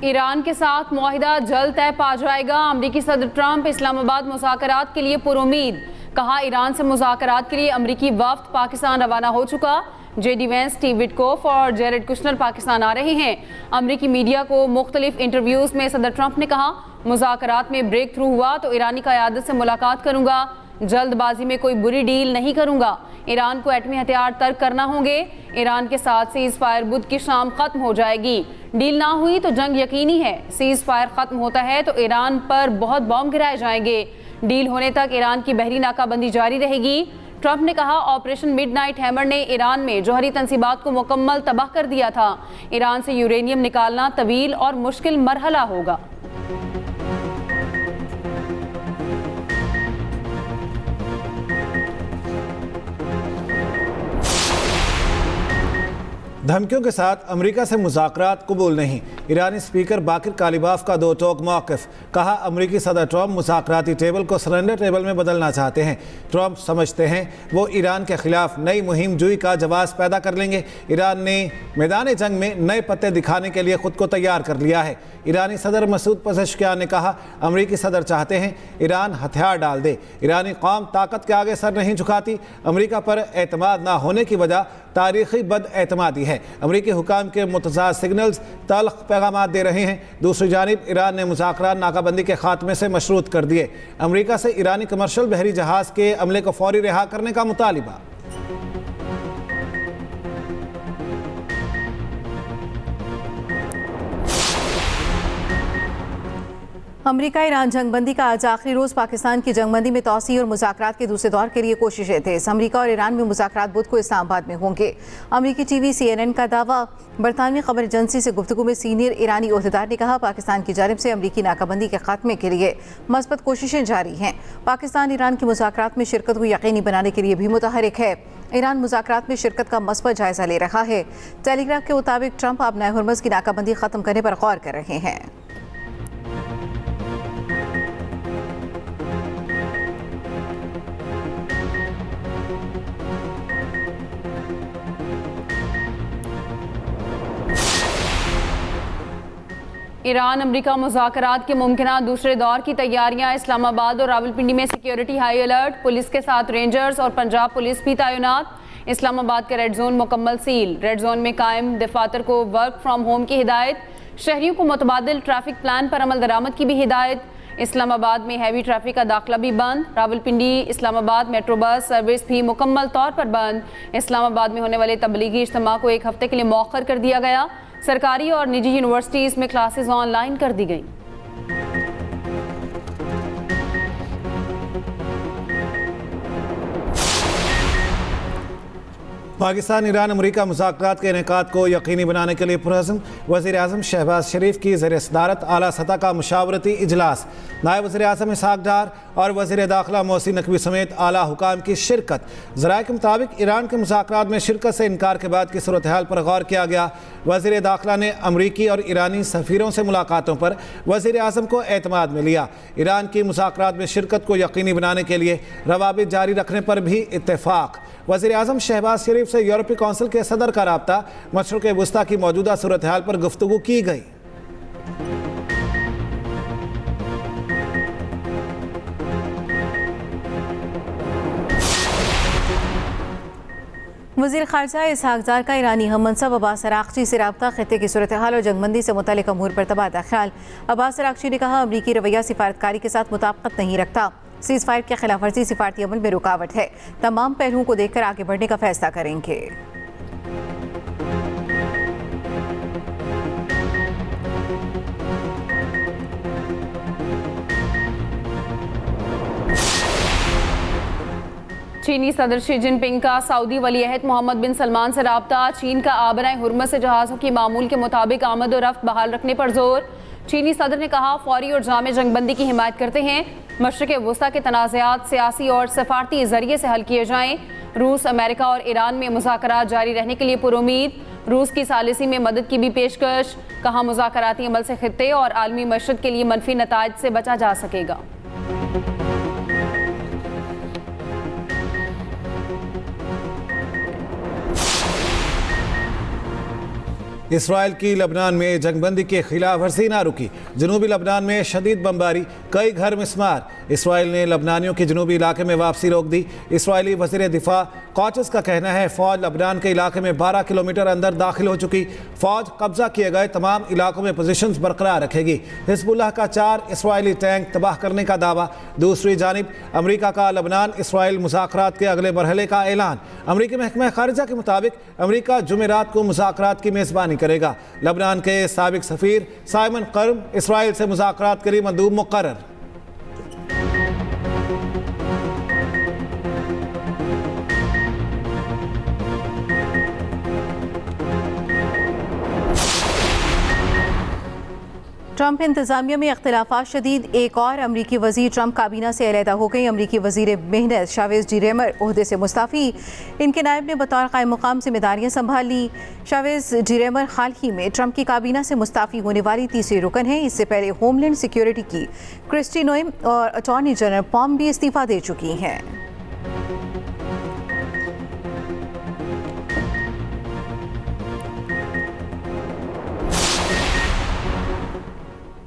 Iran के साथ मुआहिदा जल्द तय पा जाएगा। अमरीकी सदर ट्रंप इस्लामाबाद मुज़ाकरात के लिए पुरुमीद। कहा, ईरान से मुज़ाकरात के लिए अमरीकी वफ्द पाकिस्तान रवाना हो चुका। जेडी वेंस, स्टीव विटकोफ और जेरेड कुशनर पाकिस्तान आ रहे हैं। अमरीकी मीडिया को मुख्तलिफ इंटरव्यूज़ में सदर ट्रंप ने कहा, मुज़ाकरात में ब्रेक थ्रू हुआ तो ईरानी क़यादत से मुलाकात करूंगा। जल्दबाजी में कोई बुरी डील नहीं करूंगा। ईरान को एटमी हथियार तर्क करना होंगे। ईरान के साथ सीज़ फायर बुध की शाम खत्म हो जाएगी। डील ना हुई तो जंग यकीनी है। सीज़ फायर खत्म होता है तो ईरान पर बहुत बॉम्ब गिराए जाएंगे। डील होने तक ईरान की बहरी नाकाबंदी जारी रहेगी। ट्रंप ने कहा, ऑपरेशन मिडनाइट हैमर ने ईरान में जौहरी तंसीबात को मुकम्मल तबाह कर दिया था। ईरान से यूरेनियम निकालना तवील और मुश्किल मरहला होगा। धमकियों के साथ अमेरिका से मुज़ाकरात कबूल नहीं। ईरानी स्पीकर बाकिर कालिबाफ का दो टोक मौक़िफ़। कहा, अमेरिकी सदर ट्रंप मुज़ाकराती टेबल को सरेंडर टेबल में बदलना चाहते हैं। ट्रंप समझते हैं वो ईरान के ख़िलाफ़ नई मुहिम जुई का जवाब पैदा कर लेंगे। ईरान ने मैदान जंग में नए पत्ते दिखाने के लिए ख़ुद को तैयार कर लिया है। ईरानी सदर मसूद पज़ेश्कियान ने कहा, अमेरिकी सदर चाहते हैं ईरान हथियार डाल दे। ईरानी कौम ताकत के आगे सर नहीं झुकाती। अमेरिका पर एतमाद ना होने की वजह तारीख़ी बदएतमादी है। अमेरिकी हुकाम के मुतज़ाद सिग्नल्स तल्ख़ पैगाम दे रहे हैं। दूसरी जानिब ईरान ने मुज़ाकरात नाकाबंदी के खात्मे से मशरूत कर दिए। अमेरिका से ईरानी कमर्शल बहरी जहाज़ के अमले को फौरी रिहा करने का मुतालिबा। अमरीका ईरान जंगबंदी का आज आखिरी रोज़। पाकिस्तान की जंगबंदी में तौसी और मुज़ाकरात के दूसरे दौर के लिए कोशिशें तेज़। अमरीका और ईरान में मुज़ाकरात बुध को इस्लामाबाद में होंगे। अमरीकी टीवी CNN का दावा। बरतानवी खबर एजेंसी से गुफ्तगू में सीनियर ईरानी ओहदेदार ने कहा, पाकिस्तान की जानिब से अमरीकी नाकाबंदी के खात्मे के लिए मस्बत कोशिशें जारी हैं। पाकिस्तान ईरान की मुज़ाकरात में शिरकत को यकीनी बनाने के लिए भी मुतहरिक है। ईरान मुज़ाकरात में शिरकत का मस्बत जायज़ा ले रहा है। टेलीग्राफ के मुताबिक ट्रंप अब नए हुर्मुज़ की नाकाबंदी ख़त्म करने पर गौर कर रहे हैं। ईरान अमरीका मुज़ाकरात के मुमकिना दूसरे दौर की तैयारियां। इस्लामाबाद और रावलपिंडी में सिक्योरिटी हाई अलर्ट। पुलिस के साथ रेंजर्स और पंजाब पुलिस भी तैनात। इस्लामाबाद का रेड जोन मुकम्मल सील। रेड जोन में कायम दफातर को वर्क फ्राम होम की हिदायत। शहरियों को मुतबादिल ट्रैफिक प्लान पर अमल दरामद की भी हिदायत। इस्लामाबाद में हैवी ट्रैफिक का दाखिला भी बंद। Rawalpindi Islamabad metro bus service भी मुकम्मल तौर पर बंद। इस्लामाबाद में होने वाले तबलीगी इज्तिमा को एक हफ्ते के लिए मौखर कर दिया गया। सरकारी और निजी यूनिवर्सिटीज़ में क्लासेस ऑनलाइन कर दी गई। पाकिस्तान ईरान अमरीका मुज़ाकरात के इनेकाद को यकीनी बनाने के लिए पुरअज़्म। वज़ीर आज़म शहबाज शरीफ की ज़ेर सदारत आला सतह का मुशावरती इजलास। नायब वज़ीर आज़म इसहाक़ डार और वज़ीर दाखिला मोहसिन नकवी समेत आला हुकाम की शिरकत। ज़राए के मुताबिक ईरान के मुज़ाकरात में शिरकत से इनकार के बाद की सूरत हाल पर गौर किया गया। वज़ीर दाखिला ने अमरीकी और ईरानी सफ़ीरों से मुलाकातों पर वज़ीर आज़म को एतमाद में लिया। ईरान की मुज़ाकरात में शिरकत को यकीनी बनाने के लिए रवाबित जारी रखने पर भी इत्तेफाक। वज़ीर आज़म शहबाज शरीफ से यूरोपीय कौंसिल के सदर का राब्ता। मशरक़ वुस्ता की मौजूदा सूरत हाल पर गुफ्तगू की गई। वज़ीर ख़ारजा इसहाक़ डार का ईरानी हम मनसब अब्बास अराग़ची से रब्ता। ख़ित्ते की सूरत हाल और जंगबंदी से मुतल्लिक़ अमूर पर तबादला ख्याल। अब्बास अराग़ची ने कहा, अमरीकी रवैया सिफारतकारी के साथ मुताबिक़त नहीं रखता। सीज़ फायर की खिलाफ वर्जी सिफारती अमल में रुकावट है। तमाम पहलुओं को देखकर आगे बढ़ने का फैसला करेंगे। चीनी सदर शी जिनपिंग का सऊदी वलीअहद मोहम्मद बिन सलमान से राब्ता। चीन का आबराए हुर्मुज़ से जहाज़ों की मामूल के मुताबिक आमद और रफ्त बहाल रखने पर जोर। चीनी सदर ने कहा, फौरी और जामे जंगबंदी की हिमायत करते हैं। मशरिक़ वुस्ता के तनाज़ात सियासी और सफारती ज़रिए से हल किए जाएँ। रूस, अमेरिका और ईरान में मुज़ाकरात जारी रहने के लिए पुरुमीद। रूस की सालिसी में मदद की भी पेशकश। कहा, मुज़ाकराती अमल से खित्ते और आलमी मशरक़ के लिए मनफी नताइज से बचा जा सकेगा। इसराइल की लबनान में जंगबंदी के खिलाफ वर्जी ना रुकी। जनूबी लबनान में शदीद बमबारी, कई घर मिस्मार। इसराइल ने लबनानियों की जनूबी इलाके में वापसी रोक दी। इसराइली वज़ीर दिफा कॉचस का कहना है फ़ौज लबनान के इलाके में 12 किलोमीटर अंदर दाखिल हो चुकी। फ़ौज कब्जा किए गए तमाम इलाकों में पोजीशंस बरकरार रखेगी। हिजबुल्लाह का 4 इसराइली टैंक तबाह करने का दावा। दूसरी जानिब अमरीका का लबनान इसराइल मुज़ाकरात के अगले मरहले का ऐलान। अमरीकी महकमा खारिजा के मुताबिक अमरीका जुमेरात को मुज़ाकरात की मेज़बानी करेगा। लबनान के साबिक सफ़ीर साइमन कर्म इसराइल से मुज़ाकरात के लिए मंदूब मुकर्रर। ट्रंप इंतजामिया में अख्तिलाफात शदीद, एक और अमरीकी वजीर ट्रंप काबीना से अलहदा हो गई। अमरीकी वजीर मेहनत शावेज जिरेमर ओहदे से मुस्ताफ़ी, इनके नायब ने बतौर कायम मुकाम जिम्मेदारियाँ संभाल ली। शावेज जिरेमर हाल ही में ट्रंप की काबीना से मुस्ताफ़ी होने वाली तीसरी रुकन है। इससे पहले होमलैंड सिक्योरिटी की क्रिस्टी नोएम और अटॉर्नी जनरल पॉम भी इस्तीफ़ा दे चुकी हैं।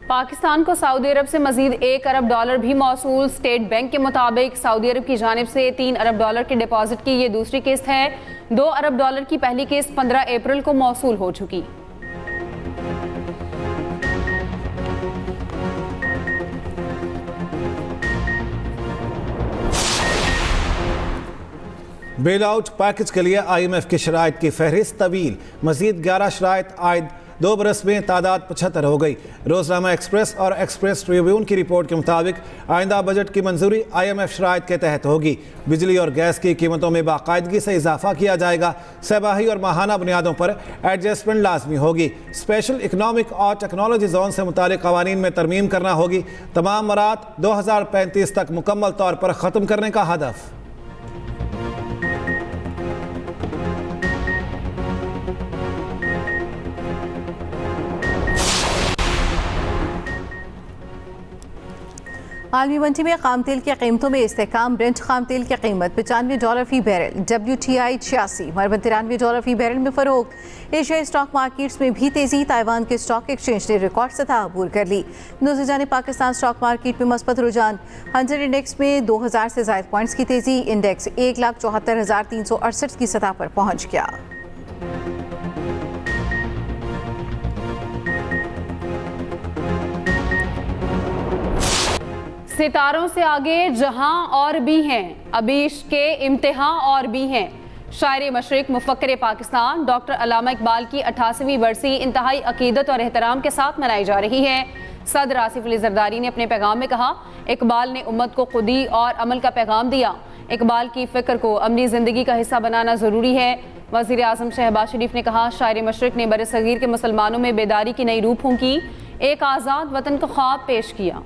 पाकिस्तान को सऊदी अरब से मजीद $1 अरब भी मौसूल। स्टेट बैंक के मुताबिक सऊदी अरब की जानिब से $3 अरब के डिपॉजिट की ये दूसरी किस्त है। $2 अरब की पहली किस्त 15 अप्रैल को मौसूल हो चुकी। बेल आउट पैकेज के लिए IMF की शराइत की फहरिस्त तवील। मजीद 11 शराइत आयद 2 बरस में तादाद 75 हो गई। रोजनामा एक्सप्रेस और एक्सप्रेस ट्रिब्यून की रिपोर्ट के मुताबिक आइंदा बजट की मंजूरी IMF शराइत के तहत होगी। बिजली और गैस की कीमतों में बाकायदगी से इजाफा किया जाएगा। सबाही और माहाना बुनियादों पर एडजस्टमेंट लाजमी होगी। स्पेशल इकनॉमिक और टेक्नोलॉजी जोन से मुतालिक कवानीन में तरमीम करना होगी। तमाम मरात 2035 तक मुकम्मल तौर पर ख़त्म करने का हदफ। आलमी मंडी में खाम तेल की कीमतों में इस्तेहकाम। ब्रेंट खाम तेल की कीमत $95 फी बैरल, WTI 86, मरबन $93 फी बैरल में फरोख्त। एशियाई स्टॉक मार्केट्स में भी तेजी। ताइवान के स्टॉक एक्सचेंज ने रिकॉर्ड सतह अबूर कर ली। दूसरी जानिब पाकिस्तान स्टॉक मार्केट में मस्बत रुझान। 100 इंडेक्स में 2000 से ज़ायद पॉइंट्स की तेजी। इंडेक्स 1,74,368 की सतह पर पहुंच गया। सितारों से आगे जहां और भी हैं, अबीश के इम्तिहान और भी हैं। शायर मशरिक मुफक्किर पाकिस्तान डॉक्टर अल्लामा इकबाल की 88वीं बरसी इंतहाई अकीदत और एहतराम के साथ मनाई जा रही है। सदर आसिफ अली जरदारी ने अपने पैगाम में कहा, इकबाल ने उम्मत को खुदी और अमल का पैगाम दिया। इकबाल की फ़िक्र को अपनी ज़िंदगी का हिस्सा बनाना ज़रूरी है। वज़ीर आज़म शहबाज शरीफ ने कहा, शायर मशरिक ने बरसगीर के मुसलमानों में बेदारी की नई रूह फूंकी, एक आज़ाद वतन का ख्वाब पेश किया।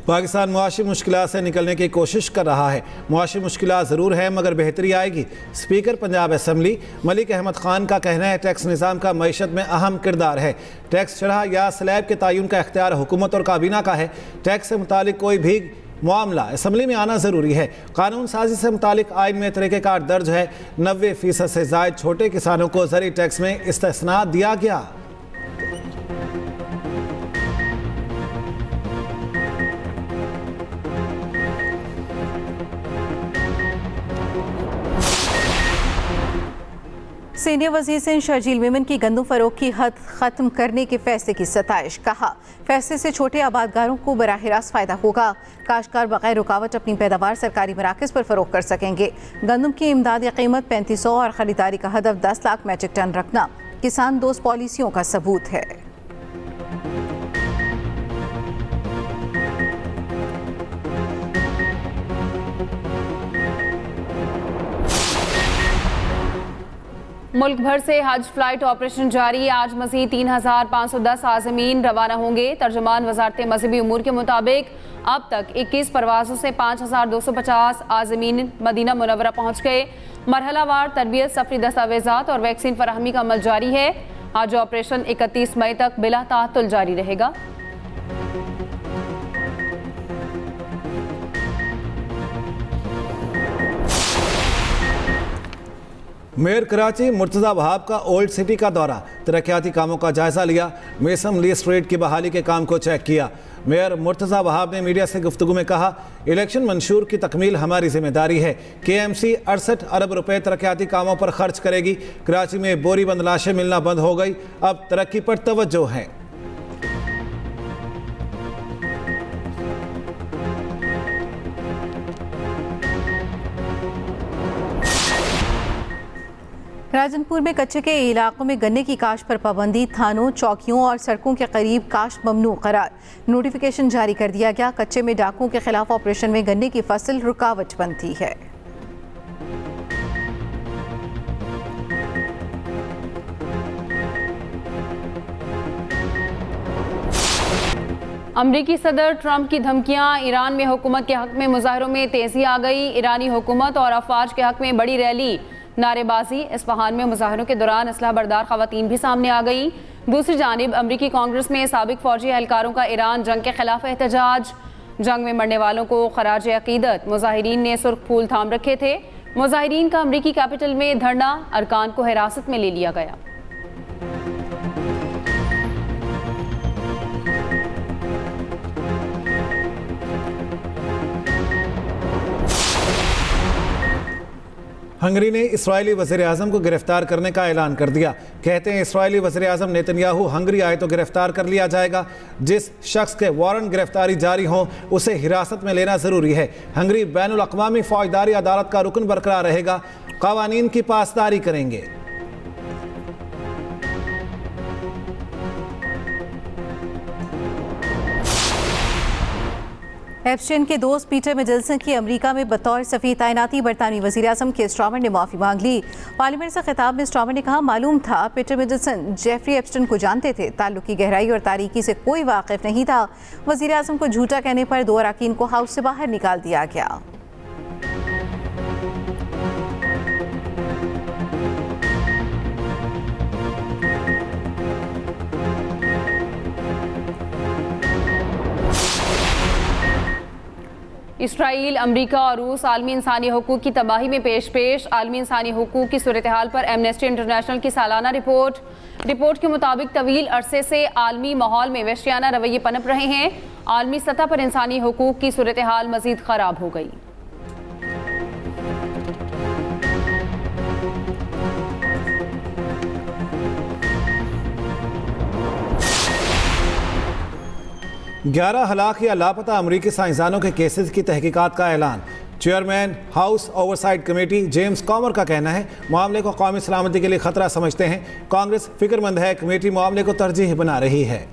पाकिस्तान मुआशी मुश्किलात से निकलने की कोशिश कर रहा है। मुआशी मुश्किलात ज़रूर है मगर बेहतरी आएगी। स्पीकर पंजाब असम्बली मलिक अहमद खान का कहना है टैक्स निज़ाम का मईशत में अहम किरदार है। टैक्स शरह या स्लैब के तयन का इख्तियार हुकूमत और काबीना का है। टैक्स से मुतालिक कोई भी मामला असम्बली में आना ज़रूरी है। कानून साजी से मुतालिक आइन में तरीक़ेकार दर्ज है। 90% से ज़ायद छोटे किसानों को ज़री टैक्स में इस्तिस्ना दिया गया। सीनियर वज़ीर सिंध शर्जील मेमन की गंदम फरोख की हद ख़त्म करने के फैसले की सताइश। कहा, फैसले से छोटे आबादगारों को बराह रास्त फ़ायदा होगा। काश्तकार बग़ैर रुकावट अपनी पैदावार सरकारी मराकज़ पर फ़रोख्त कर सकेंगे। गंदम की इमदादी कीमत 3500 और ख़रीदारी का हदफ 10 लाख मैट्रिक टन रखना किसान दोस्त पॉलिसियों का सबूत है। मुल्क भर से हज फ्लाइट ऑपरेशन जारी। आज मज़ीद 3510 आज़मीन रवाना होंगे। तर्जुमान वज़ारत मज़हबी उमूर के मुताबिक अब तक 21 परवाज़ों से 5250 आज़मीन मदीना मुनव्वरा पहुँच गए। मरहलावार तरबियत, सफरी दस्तावेज़ात और वैक्सीन फराहमी का अमल जारी है। हज ऑपरेशन 31 मई तक बिला ताअत्तुल जारी रहेगा। मेयर कराची मुर्तज़ा वहाब का ओल्ड सिटी का दौरा, तरक्याती कामों का जायजा लिया। मेसम ली स्ट्रीट की बहाली के काम को चेक किया। मेयर मुर्तज़ा वहाब ने मीडिया से गुफ्तगू में कहा, इलेक्शन मंशूर की तकमील हमारी जिम्मेदारी है। KMC 68 अरब रुपए तरक्याती कामों पर खर्च करेगी। कराची में बोरीबंद लाशें मिलना बंद हो गई, अब तरक्की पर तवज्जो है। राजनपुर में कच्चे के इलाकों में गन्ने की काश्त पर पाबंदी, थानों, चौकियों और सड़कों के करीब काश्त ममनू करार। नोटिफिकेशन जारी कर दिया गया। कच्चे में डाकुओं के खिलाफ ऑपरेशन में गन्ने की फसल रुकावट बनती है। अमरीकी सदर ट्रंप की धमकियां, ईरान में हुकूमत के हक में मुजाहरों में तेजी आ गई। ईरानी हुकूमत और अफवाज के हक में बड़ी रैली, नारेबाजी। इस्फहान में मुजाहरों के दौरान असलहा बरदार खवातीन भी सामने आ गई। दूसरी जानिब अमरीकी कांग्रेस में साबिक फौजी एहलकारों का ईरान जंग के खिलाफ एहतजाज। जंग में मरने वालों को खराज अकीदत। मुजाहिरीन ने सुर्ख फूल थाम रखे थे। मुजाहिरीन का अमरीकी कैपिटल में धरना, अरकान को हिरासत में ले लिया गया। हंगरी ने इस्राएली वज़ीर-ए-आज़म को गिरफ्तार करने का ऐलान कर दिया। कहते हैं इस्राएली वज़ीर-ए-आज़म नेतन्याहू हंगरी आए तो गिरफ्तार कर लिया जाएगा। जिस शख्स के वारंट गिरफ्तारी जारी हो उसे हिरासत में लेना ज़रूरी है। हंगरी बैनुल अक़वामी फ़ौजदारी अदालत का रुकन बरकरार रहेगा, क़वानीन की पासदारी करेंगे। एप्स्टीन के दोस्त पीटर मिडलसन की अमेरिका में बतौर सफ़ीर तैनाती। बरतानवी वज़ीर-ए-आज़म के स्ट्रॉमर ने माफ़ी मांग ली। पार्लियामेंट से खिताब में स्ट्रॉमर ने कहा, मालूम था पीटर मिडलसन जेफरी एप्स्टीन को जानते थे, ताल्लुक़ की गहराई और तारीकी से कोई वाकिफ़ नहीं था। वज़ीर-ए-आज़म को झूठा कहने पर 2 अरकान को हाउस से बाहर निकाल दिया गया। इसराइल, अमरीका और रूस आलमी इंसानी हुकूक की तबाही में पेश। आलमी इंसानी हुकूक की सूरत हाल पर एमनेस्टी इंटरनेशनल की सालाना रिपोर्ट के मुताबिक तवील अरसे से आलमी माहौल में वहशियाना रवैये पनप रहे हैं। आलमी सतह पर इंसानी हुकूक की सूरत हाल मजीद ख़राब हो गई। ग्यारह हलाक या लापता अमरीकी साइंसदानों के केसेस की तहकीकात का ऐलान। Chairman house oversight committee James Comer का कहना है, मामले को कौमी सलामती के लिए खतरा समझते हैं। कांग्रेस फिक्रमंद है, कमेटी मामले को तरजीह बना रही है।